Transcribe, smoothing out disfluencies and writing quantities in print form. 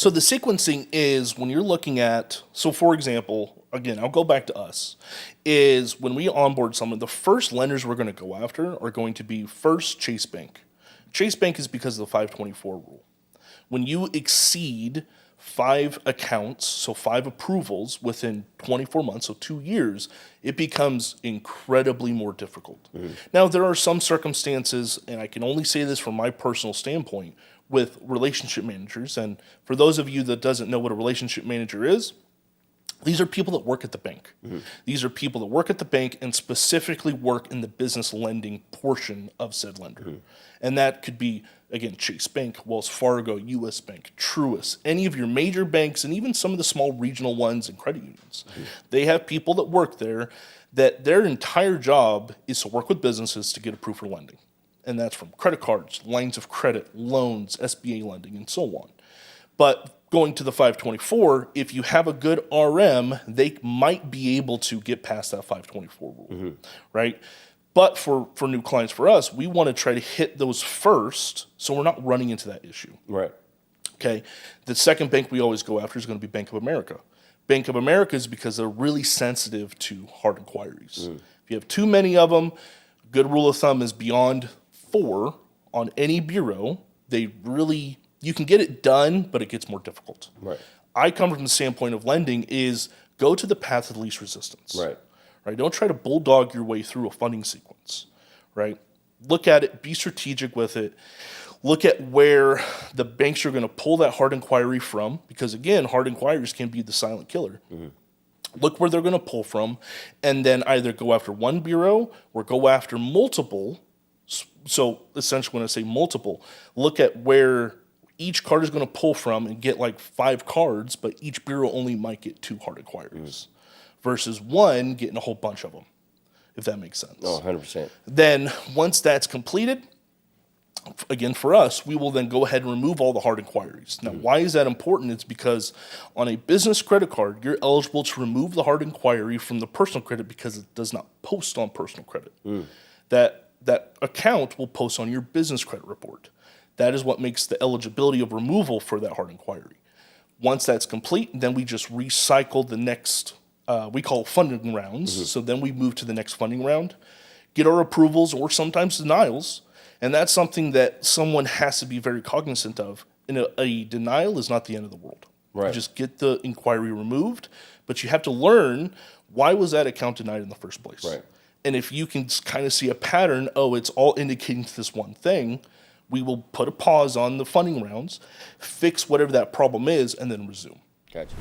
So the sequencing is when you're looking at, so for example, again, I'll go back to us, is when we onboard someone, the first lenders we're going to go after are going to be first Chase Bank. Chase Bank is because of the 524 rule. When you exceed 5 accounts, so 5 approvals within 24 months, so 2 years, it becomes incredibly more difficult. Now, there are some circumstances, and I can only say this from my personal standpoint, with relationship managers. And for those of you that doesn't know what a relationship manager is, these are people that work at the bank. These are people that work at the bank and specifically work in the business lending portion of said lender. And that could be, again, Chase Bank, Wells Fargo, US Bank, Truist, any of your major banks, and even some of the small regional ones and credit unions. They have people that work there that their entire job is to work with businesses to get approved for lending. And that's from credit cards, lines of credit, loans, SBA lending, and so on. But going to the 524, if you have a good RM, they might be able to get past that 524 rule, right? But for new clients, for us, we want to try to hit those first so we're not running into that issue. Right. Okay. The second bank we always go after is going to be Bank of America. Bank of America is because they're really sensitive to hard inquiries. If you have too many of them, a good rule of thumb is beyond 4 on any bureau. They really, you can get it done, but it gets more difficult. Right. I come from the standpoint of lending is go to the path of least resistance. Right. Right. Don't try to bulldog your way through a funding sequence. Right. Look at it, be strategic with it. Look at where the banks are going to pull that hard inquiry from, because again, hard inquiries can be the silent killer. Look where they're going to pull from, and then either go after one bureau or go after multiple. So essentially, when I say multiple, look at where each card is going to pull from and get like 5 cards, but each bureau only might get 2 hard inquiries versus one getting a whole bunch of them, if that makes sense. Oh, 100%. Then once that's completed, again, for us, we will then go ahead and remove all the hard inquiries. Now, why is that important? It's because on a business credit card, you're eligible to remove the hard inquiry from the personal credit because it does not post on personal credit. That account will post on your business credit report. That is what makes the eligibility of removal for that hard inquiry. Once that's complete, then we just recycle the next, we call funding rounds. So then we move to the next funding round, get our approvals or sometimes denials. And that's something that someone has to be very cognizant of. And a denial is not the end of the world. Right. You just get the inquiry removed, but you have to learn, why was that account denied in the first place? Right. And if you can kind of see a pattern, oh, it's all indicating to this one thing, we will put a pause on the funding rounds, fix whatever that problem is, and then resume. Gotcha.